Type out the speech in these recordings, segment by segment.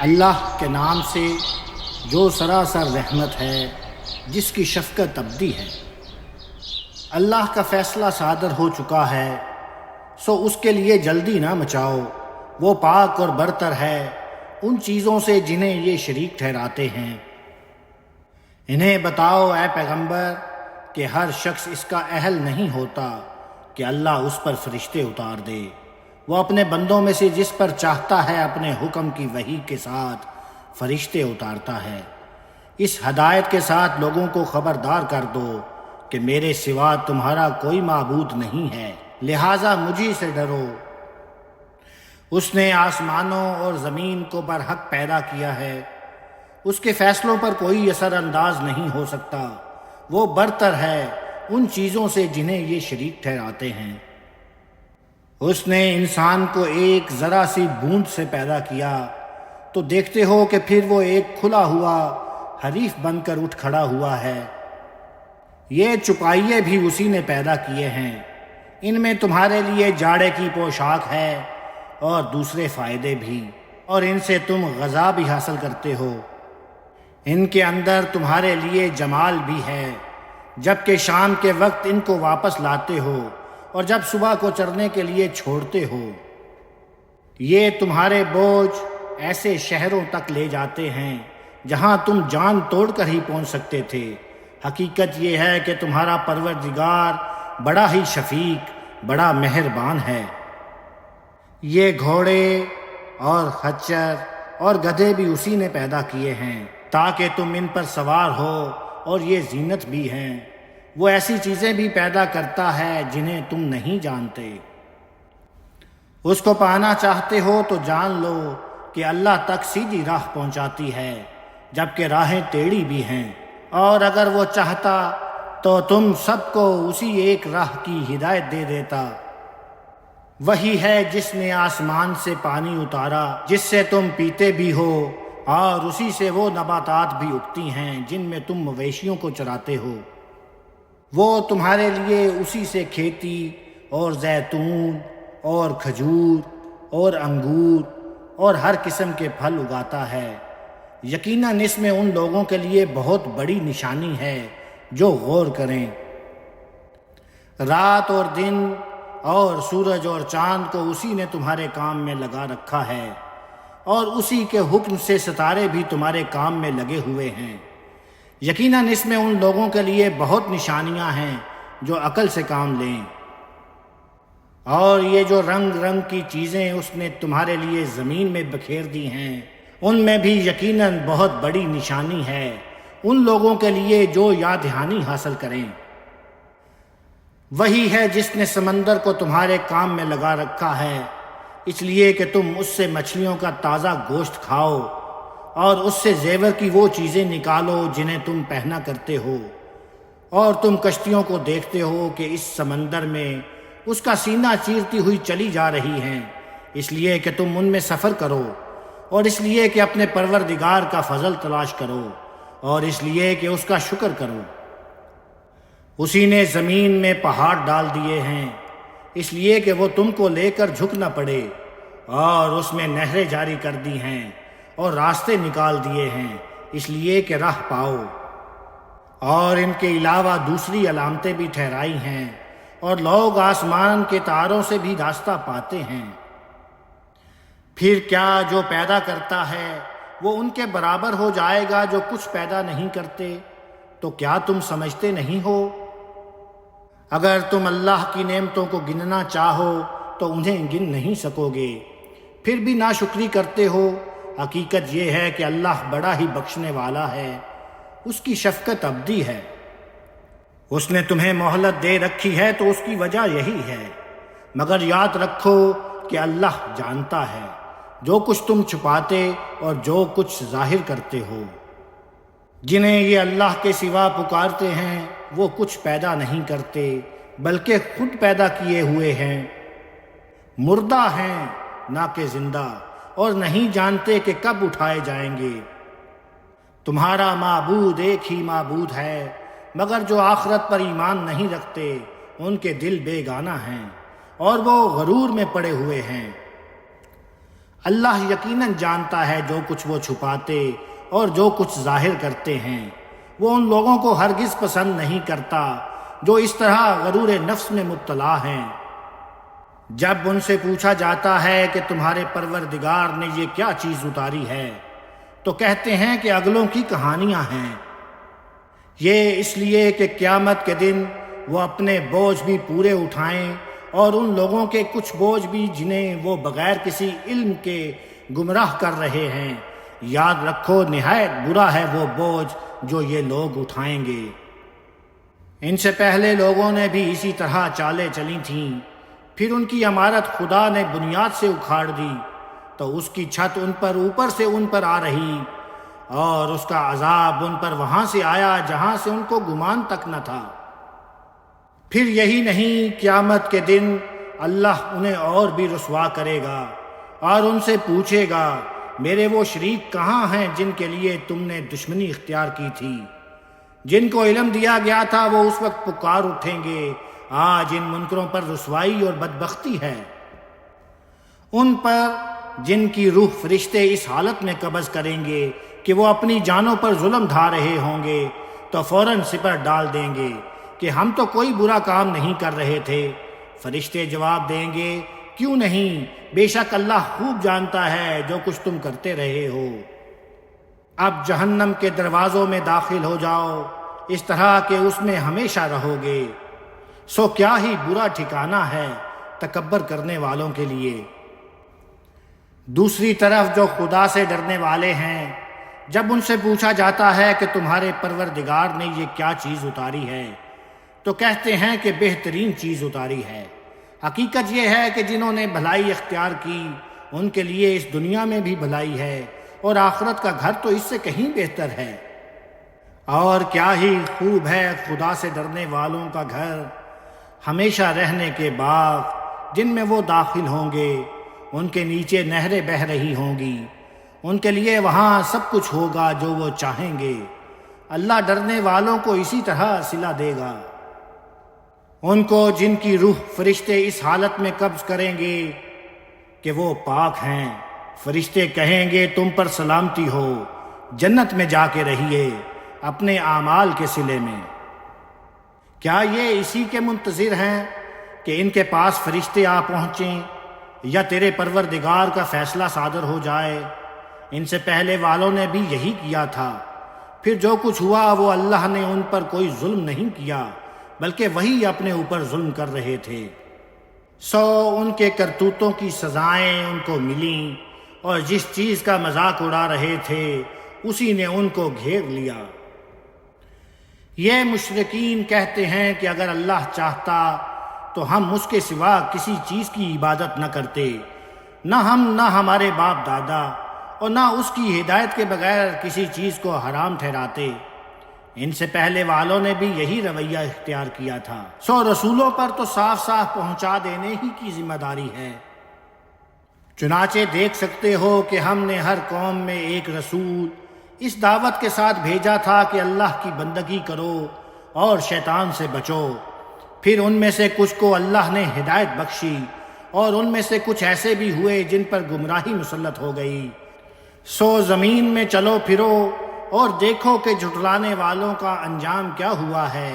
اللہ کے نام سے جو سراسر رحمت ہے، جس کی شفقت ابدی ہے۔ اللہ کا فیصلہ صادر ہو چکا ہے، سو اس کے لیے جلدی نہ مچاؤ۔ وہ پاک اور برتر ہے ان چیزوں سے جنہیں یہ شریک ٹھہراتے ہیں۔ انہیں بتاؤ اے پیغمبر کہ ہر شخص اس کا اہل نہیں ہوتا کہ اللہ اس پر فرشتے اتار دے۔ وہ اپنے بندوں میں سے جس پر چاہتا ہے اپنے حکم کی وحی کے ساتھ فرشتے اتارتا ہے۔ اس ہدایت کے ساتھ لوگوں کو خبردار کر دو کہ میرے سوا تمہارا کوئی معبود نہیں ہے، لہٰذا مجھی سے ڈرو۔ اس نے آسمانوں اور زمین کو برحق پیدا کیا ہے، اس کے فیصلوں پر کوئی اثر انداز نہیں ہو سکتا۔ وہ برتر ہے ان چیزوں سے جنہیں یہ شریک ٹھہراتے ہیں۔ اس نے انسان کو ایک ذرا سی بوند سے پیدا کیا تو دیکھتے ہو کہ پھر وہ ایک کھلا ہوا حریف بن کر اٹھ کھڑا ہوا ہے۔ یہ چپائیے بھی اسی نے پیدا کیے ہیں۔ ان میں تمہارے لیے جاڑے کی پوشاک ہے اور دوسرے فائدے بھی، اور ان سے تم غذا بھی حاصل کرتے ہو۔ ان کے اندر تمہارے لیے جمال بھی ہے، جبکہ شام کے وقت ان کو واپس لاتے ہو اور جب صبح کو چرنے کے لیے چھوڑتے ہو۔ یہ تمہارے بوجھ ایسے شہروں تک لے جاتے ہیں جہاں تم جان توڑ کر ہی پہنچ سکتے تھے۔ حقیقت یہ ہے کہ تمہارا پروردگار بڑا ہی شفیق، بڑا مہربان ہے۔ یہ گھوڑے اور خچر اور گدھے بھی اسی نے پیدا کیے ہیں تاکہ تم ان پر سوار ہو، اور یہ زینت بھی ہیں۔ وہ ایسی چیزیں بھی پیدا کرتا ہے جنہیں تم نہیں جانتے۔ اس کو پانا چاہتے ہو تو جان لو کہ اللہ تک سیدھی راہ پہنچاتی ہے، جبکہ راہیں ٹیڑھی بھی ہیں، اور اگر وہ چاہتا تو تم سب کو اسی ایک راہ کی ہدایت دے دیتا۔ وہی ہے جس نے آسمان سے پانی اتارا جس سے تم پیتے بھی ہو، اور اسی سے وہ نباتات بھی اگتی ہیں جن میں تم مویشیوں کو چراتے ہو۔ وہ تمہارے لیے اسی سے کھیتی اور زیتون اور کھجور اور انگور اور ہر قسم کے پھل اگاتا ہے۔ یقیناً اس میں ان لوگوں کے لیے بہت بڑی نشانی ہے جو غور کریں۔ رات اور دن اور سورج اور چاند کو اسی نے تمہارے کام میں لگا رکھا ہے، اور اسی کے حکم سے ستارے بھی تمہارے کام میں لگے ہوئے ہیں۔ یقیناً اس میں ان لوگوں کے لیے بہت نشانیاں ہیں جو عقل سے کام لیں۔ اور یہ جو رنگ رنگ کی چیزیں اس نے تمہارے لیے زمین میں بکھیر دی ہیں، ان میں بھی یقیناً بہت بڑی نشانی ہے ان لوگوں کے لیے جو یاد دہانی حاصل کریں۔ وہی ہے جس نے سمندر کو تمہارے کام میں لگا رکھا ہے، اس لیے کہ تم اس سے مچھلیوں کا تازہ گوشت کھاؤ اور اس سے زیور کی وہ چیزیں نکالو جنہیں تم پہنا کرتے ہو، اور تم کشتیوں کو دیکھتے ہو کہ اس سمندر میں اس کا سینہ چیرتی ہوئی چلی جا رہی ہیں، اس لیے کہ تم ان میں سفر کرو، اور اس لیے کہ اپنے پروردگار کا فضل تلاش کرو، اور اس لیے کہ اس کا شکر کرو۔ اسی نے زمین میں پہاڑ ڈال دیے ہیں اس لیے کہ وہ تم کو لے کر جھک نہ پڑے، اور اس میں نہریں جاری کر دی ہیں اور راستے نکال دیے ہیں اس لیے کہ راہ پاؤ۔ اور ان کے علاوہ دوسری علامتیں بھی ٹھہرائی ہیں، اور لوگ آسمان کے تاروں سے بھی راستہ پاتے ہیں۔ پھر کیا جو پیدا کرتا ہے وہ ان کے برابر ہو جائے گا جو کچھ پیدا نہیں کرتے؟ تو کیا تم سمجھتے نہیں ہو؟ اگر تم اللہ کی نعمتوں کو گننا چاہو تو انہیں گن نہیں سکو گے، پھر بھی ناشکری کرتے ہو۔ حقیقت یہ ہے کہ اللہ بڑا ہی بخشنے والا ہے، اس کی شفقت ابدی ہے۔ اس نے تمہیں مہلت دے رکھی ہے تو اس کی وجہ یہی ہے، مگر یاد رکھو کہ اللہ جانتا ہے جو کچھ تم چھپاتے اور جو کچھ ظاہر کرتے ہو۔ جنہیں یہ اللہ کے سوا پکارتے ہیں وہ کچھ پیدا نہیں کرتے بلکہ خود پیدا کیے ہوئے ہیں۔ مردہ ہیں نہ کہ زندہ، اور نہیں جانتے کہ کب اٹھائے جائیں گے۔ تمہارا معبود ایک ہی معبود ہے، مگر جو آخرت پر ایمان نہیں رکھتے ان کے دل بے گانہ ہیں اور وہ غرور میں پڑے ہوئے ہیں۔ اللہ یقیناً جانتا ہے جو کچھ وہ چھپاتے اور جو کچھ ظاہر کرتے ہیں۔ وہ ان لوگوں کو ہرگز پسند نہیں کرتا جو اس طرح غرور نفس میں مبتلا ہیں۔ جب ان سے پوچھا جاتا ہے کہ تمہارے پروردگار نے یہ کیا چیز اتاری ہے، تو کہتے ہیں کہ اگلوں کی کہانیاں ہیں۔ یہ اس لیے کہ قیامت کے دن وہ اپنے بوجھ بھی پورے اٹھائیں اور ان لوگوں کے کچھ بوجھ بھی جنہیں وہ بغیر کسی علم کے گمراہ کر رہے ہیں۔ یاد رکھو نہایت برا ہے وہ بوجھ جو یہ لوگ اٹھائیں گے۔ ان سے پہلے لوگوں نے بھی اسی طرح چالیں چلی تھیں، پھر ان کی عمارت خدا نے بنیاد سے اکھاڑ دی تو اس کی چھت ان پر اوپر سے ان پر آ رہی، اور اس کا عذاب ان پر وہاں سے آیا جہاں سے ان کو گمان تک نہ تھا۔ پھر یہی نہیں، قیامت کے دن اللہ انہیں اور بھی رسوا کرے گا اور ان سے پوچھے گا، میرے وہ شریک کہاں ہیں جن کے لیے تم نے دشمنی اختیار کی تھی؟ جن کو علم دیا گیا تھا وہ اس وقت پکار اٹھیں گے، آج ان منکروں پر رسوائی اور بدبختی ہے۔ ان پر جن کی روح فرشتے اس حالت میں قبض کریں گے کہ وہ اپنی جانوں پر ظلم ڈھا رہے ہوں گے تو فوراً سپر ڈال دیں گے کہ ہم تو کوئی برا کام نہیں کر رہے تھے۔ فرشتے جواب دیں گے، کیوں نہیں، بے شک اللہ خوب جانتا ہے جو کچھ تم کرتے رہے ہو۔ اب جہنم کے دروازوں میں داخل ہو جاؤ، اس طرح کہ اس میں ہمیشہ رہو گے، سو کیا ہی برا ٹھکانہ ہے تکبر کرنے والوں کے لیے۔ دوسری طرف جو خدا سے ڈرنے والے ہیں، جب ان سے پوچھا جاتا ہے کہ تمہارے پروردگار نے یہ کیا چیز اتاری ہے، تو کہتے ہیں کہ بہترین چیز اتاری ہے۔ حقیقت یہ ہے کہ جنہوں نے بھلائی اختیار کی ان کے لیے اس دنیا میں بھی بھلائی ہے اور آخرت کا گھر تو اس سے کہیں بہتر ہے۔ اور کیا ہی خوب ہے خدا سے ڈرنے والوں کا گھر، ہمیشہ رہنے کے باغ جن میں وہ داخل ہوں گے، ان کے نیچے نہریں بہہ رہی ہوں گی، ان کے لیے وہاں سب کچھ ہوگا جو وہ چاہیں گے۔ اللہ ڈرنے والوں کو اسی طرح صلہ دے گا۔ ان کو جن کی روح فرشتے اس حالت میں قبض کریں گے کہ وہ پاک ہیں، فرشتے کہیں گے تم پر سلامتی ہو، جنت میں جا کے رہیے اپنے اعمال کے صلے میں۔ کیا یہ اسی کے منتظر ہیں کہ ان کے پاس فرشتے آ پہنچیں یا تیرے پروردگار کا فیصلہ صادر ہو جائے؟ ان سے پہلے والوں نے بھی یہی کیا تھا، پھر جو کچھ ہوا وہ اللہ نے ان پر کوئی ظلم نہیں کیا بلکہ وہی اپنے اوپر ظلم کر رہے تھے۔ سو ان کے کرتوتوں کی سزائیں ان کو ملیں، اور جس چیز کا مذاق اڑا رہے تھے اسی نے ان کو گھیر لیا۔ یہ مشرکین کہتے ہیں کہ اگر اللہ چاہتا تو ہم اس کے سوا کسی چیز کی عبادت نہ کرتے، نہ ہم نہ ہمارے باپ دادا، اور نہ اس کی ہدایت کے بغیر کسی چیز کو حرام ٹھہراتے۔ ان سے پہلے والوں نے بھی یہی رویہ اختیار کیا تھا۔ سو رسولوں پر تو صاف صاف پہنچا دینے ہی کی ذمہ داری ہے۔ چنانچہ دیکھ سکتے ہو کہ ہم نے ہر قوم میں ایک رسول اس دعوت کے ساتھ بھیجا تھا کہ اللہ کی بندگی کرو اور شیطان سے بچو۔ پھر ان میں سے کچھ کو اللہ نے ہدایت بخشی اور ان میں سے کچھ ایسے بھی ہوئے جن پر گمراہی مسلط ہو گئی۔ سو زمین میں چلو پھرو اور دیکھو کہ جھٹلانے والوں کا انجام کیا ہوا ہے۔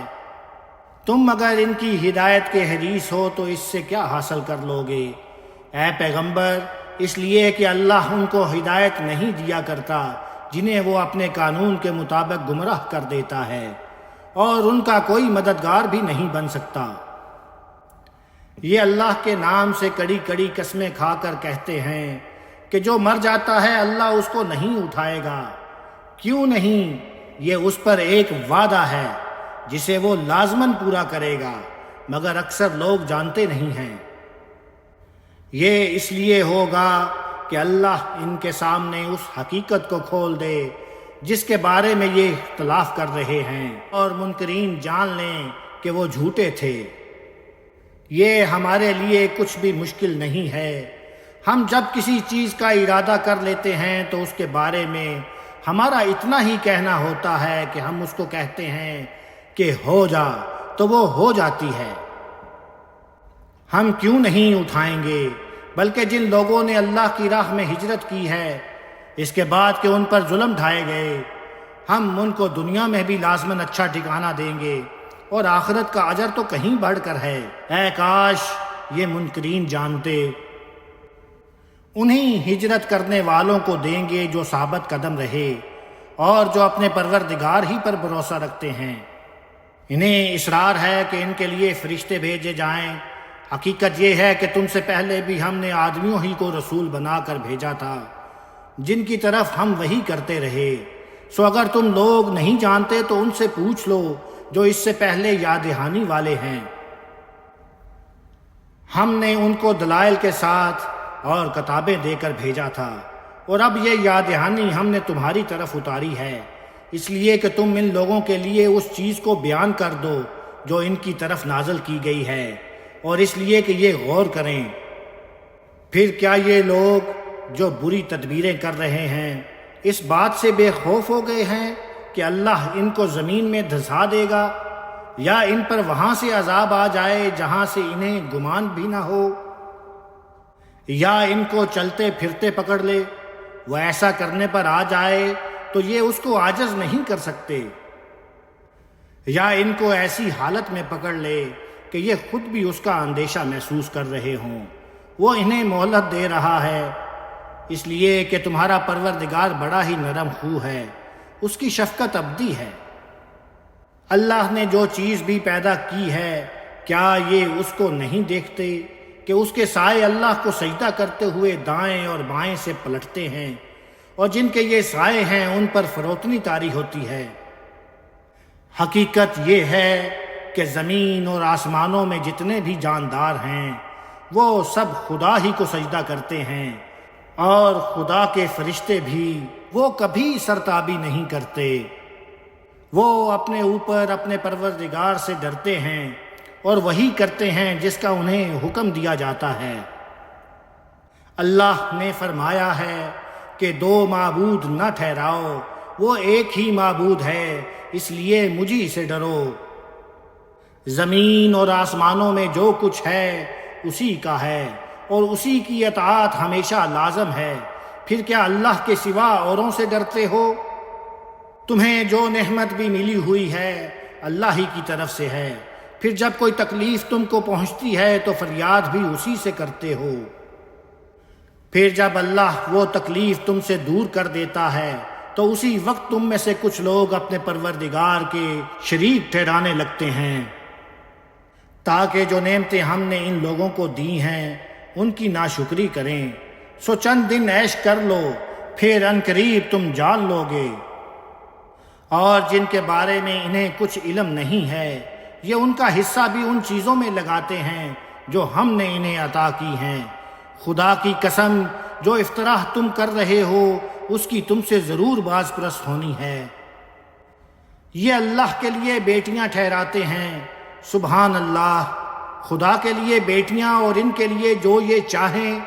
تم اگر ان کی ہدایت کے حریص ہو تو اس سے کیا حاصل کر لو گے؟ اے پیغمبر، اس لیے کہ اللہ ان کو ہدایت نہیں دیا کرتا جنہیں وہ اپنے قانون کے مطابق گمراہ کر دیتا ہے، اور ان کا کوئی مددگار بھی نہیں بن سکتا۔ یہ اللہ کے نام سے کڑی کڑی قسمیں کھا کر کہتے ہیں کہ جو مر جاتا ہے اللہ اس کو نہیں اٹھائے گا۔ کیوں نہیں؟ یہ اس پر ایک وعدہ ہے جسے وہ لازماً پورا کرے گا، مگر اکثر لوگ جانتے نہیں ہیں۔ یہ اس لیے ہوگا کہ اللہ ان کے سامنے اس حقیقت کو کھول دے جس کے بارے میں یہ اختلاف کر رہے ہیں، اور منکرین جان لیں کہ وہ جھوٹے تھے۔ یہ ہمارے لیے کچھ بھی مشکل نہیں ہے۔ ہم جب کسی چیز کا ارادہ کر لیتے ہیں تو اس کے بارے میں ہمارا اتنا ہی کہنا ہوتا ہے کہ ہم اس کو کہتے ہیں کہ ہو جا تو وہ ہو جاتی ہے۔ ہم کیوں نہیں اٹھائیں گے بلکہ جن لوگوں نے اللہ کی راہ میں ہجرت کی ہے اس کے بعد کہ ان پر ظلم ڈھائے گئے، ہم ان کو دنیا میں بھی لازماً اچھا ٹھکانہ دیں گے اور آخرت کا اجر تو کہیں بڑھ کر ہے۔ اے کاش یہ منکرین جانتے۔ انہیں ہجرت کرنے والوں کو دیں گے جو ثابت قدم رہے اور جو اپنے پروردگار ہی پر بھروسہ رکھتے ہیں۔ انہیں اصرار ہے کہ ان کے لیے فرشتے بھیجے جائیں۔ حقیقت یہ ہے کہ تم سے پہلے بھی ہم نے آدمیوں ہی کو رسول بنا کر بھیجا تھا جن کی طرف ہم وحی کرتے رہے۔ سو اگر تم لوگ نہیں جانتے تو ان سے پوچھ لو جو اس سے پہلے یاد دہانی والے ہیں۔ ہم نے ان کو دلائل کے ساتھ اور کتابیں دے کر بھیجا تھا، اور اب یہ یاد دہانی ہم نے تمہاری طرف اتاری ہے، اس لیے کہ تم ان لوگوں کے لیے اس چیز کو بیان کر دو جو ان کی طرف نازل کی گئی ہے، اور اس لیے کہ یہ غور کریں۔ پھر کیا یہ لوگ جو بری تدبیریں کر رہے ہیں اس بات سے بے خوف ہو گئے ہیں کہ اللہ ان کو زمین میں دھسا دے گا، یا ان پر وہاں سے عذاب آ جائے جہاں سے انہیں گمان بھی نہ ہو، یا ان کو چلتے پھرتے پکڑ لے؟ وہ ایسا کرنے پر آ جائے تو یہ اس کو عاجز نہیں کر سکتے، یا ان کو ایسی حالت میں پکڑ لے کہ یہ خود بھی اس کا اندیشہ محسوس کر رہے ہوں۔ وہ انہیں مہلت دے رہا ہے اس لیے کہ تمہارا پروردگار بڑا ہی نرم خو ہے، اس کی شفقت ابدی ہے۔ اللہ نے جو چیز بھی پیدا کی ہے کیا یہ اس کو نہیں دیکھتے کہ اس کے سائے اللہ کو سجدہ کرتے ہوئے دائیں اور بائیں سے پلٹتے ہیں، اور جن کے یہ سائے ہیں ان پر فروتنی طاری ہوتی ہے۔ حقیقت یہ ہے کہ زمین اور آسمانوں میں جتنے بھی جاندار ہیں وہ سب خدا ہی کو سجدہ کرتے ہیں، اور خدا کے فرشتے بھی وہ کبھی سرتابی نہیں کرتے۔ وہ اپنے اوپر اپنے پروردگار سے ڈرتے ہیں اور وہی کرتے ہیں جس کا انہیں حکم دیا جاتا ہے۔ اللہ نے فرمایا ہے کہ دو معبود نہ ٹھہراؤ، وہ ایک ہی معبود ہے، اس لیے مجھی سے ڈرو۔ زمین اور آسمانوں میں جو کچھ ہے اسی کا ہے، اور اسی کی اطاعت ہمیشہ لازم ہے۔ پھر کیا اللہ کے سوا اوروں سے ڈرتے ہو؟ تمہیں جو نعمت بھی ملی ہوئی ہے اللہ ہی کی طرف سے ہے۔ پھر جب کوئی تکلیف تم کو پہنچتی ہے تو فریاد بھی اسی سے کرتے ہو۔ پھر جب اللہ وہ تکلیف تم سے دور کر دیتا ہے تو اسی وقت تم میں سے کچھ لوگ اپنے پروردگار کے شریک ٹھہرانے لگتے ہیں، تاکہ جو نعمتیں ہم نے ان لوگوں کو دی ہیں ان کی ناشکری کریں۔ سو چند دن عیش کر لو، پھر عنقریب تم جان لو گے۔ اور جن کے بارے میں انہیں کچھ علم نہیں ہے یہ ان کا حصہ بھی ان چیزوں میں لگاتے ہیں جو ہم نے انہیں عطا کی ہیں۔ خدا کی قسم جو افطراح تم کر رہے ہو اس کی تم سے ضرور باز پرست ہونی ہے۔ یہ اللہ کے لیے بیٹیاں ٹھہراتے ہیں، سبحان اللہ، خدا کے لیے بیٹیاں اور ان کے لیے جو یہ چاہیں۔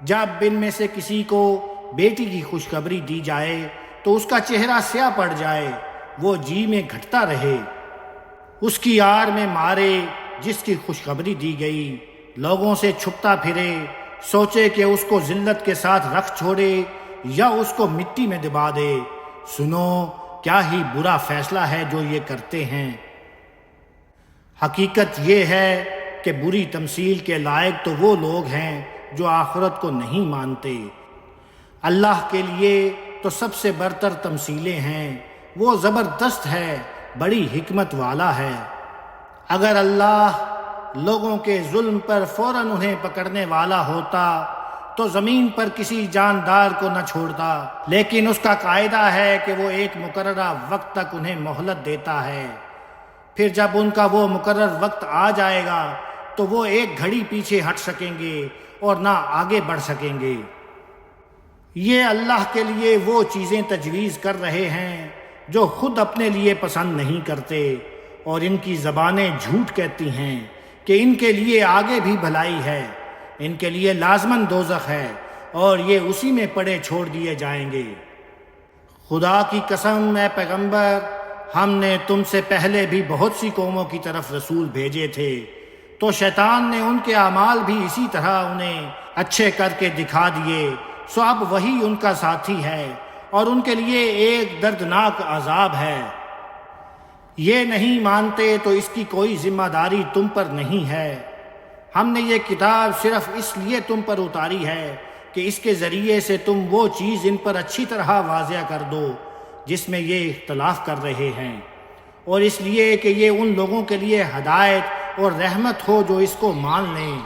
جب ان میں سے کسی کو بیٹی کی خوشخبری دی جائے تو اس کا چہرہ سیاہ پڑ جائے، وہ جی میں گھٹتا رہے، اس کی آڑ میں مارے جس کی خوشخبری دی گئی، لوگوں سے چھپتا پھرے، سوچے کہ اس کو ذلت کے ساتھ رکھ چھوڑے یا اس کو مٹی میں دبا دے۔ سنو کیا ہی برا فیصلہ ہے جو یہ کرتے ہیں۔ حقیقت یہ ہے کہ بری تمثیل کے لائق تو وہ لوگ ہیں جو آخرت کو نہیں مانتے۔ اللہ کے لیے تو سب سے برتر تمثیلیں ہیں، وہ زبردست ہے، بڑی حکمت والا ہے۔ اگر اللہ لوگوں کے ظلم پر فوراً انہیں پکڑنے والا ہوتا تو زمین پر کسی جاندار کو نہ چھوڑتا، لیکن اس کا قاعدہ ہے کہ وہ ایک مقررہ وقت تک انہیں مہلت دیتا ہے۔ پھر جب ان کا وہ مقرر وقت آ جائے گا تو وہ ایک گھڑی پیچھے ہٹ سکیں گے اور نہ آگے بڑھ سکیں گے۔ یہ اللہ کے لیے وہ چیزیں تجویز کر رہے ہیں جو خود اپنے لیے پسند نہیں کرتے، اور ان کی زبانیں جھوٹ کہتی ہیں کہ ان کے لیے آگے بھی بھلائی ہے، ان کے لیے لازماً دوزخ ہے اور یہ اسی میں پڑے چھوڑ دیے جائیں گے۔ خدا کی قسم اے پیغمبر، ہم نے تم سے پہلے بھی بہت سی قوموں کی طرف رسول بھیجے تھے، تو شیطان نے ان کے اعمال بھی اسی طرح انہیں اچھے کر کے دکھا دیے سو اب وہی ان کا ساتھی ہے اور ان کے لیے ایک دردناک عذاب ہے۔ یہ نہیں مانتے تو اس کی کوئی ذمہ داری تم پر نہیں ہے۔ ہم نے یہ کتاب صرف اس لیے تم پر اتاری ہے کہ اس کے ذریعے سے تم وہ چیز ان پر اچھی طرح واضح کر دو جس میں یہ اختلاف کر رہے ہیں، اور اس لیے کہ یہ ان لوگوں کے لیے ہدایت اور رحمت ہو جو اس کو مان لیں۔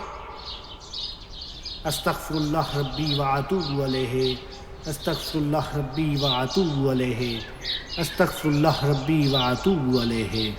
استغفر اللہ ربی واتوب علیہ، استغفر اللہ ربی واتوب علیہ، استغفر اللہ ربی واتوب علیہ۔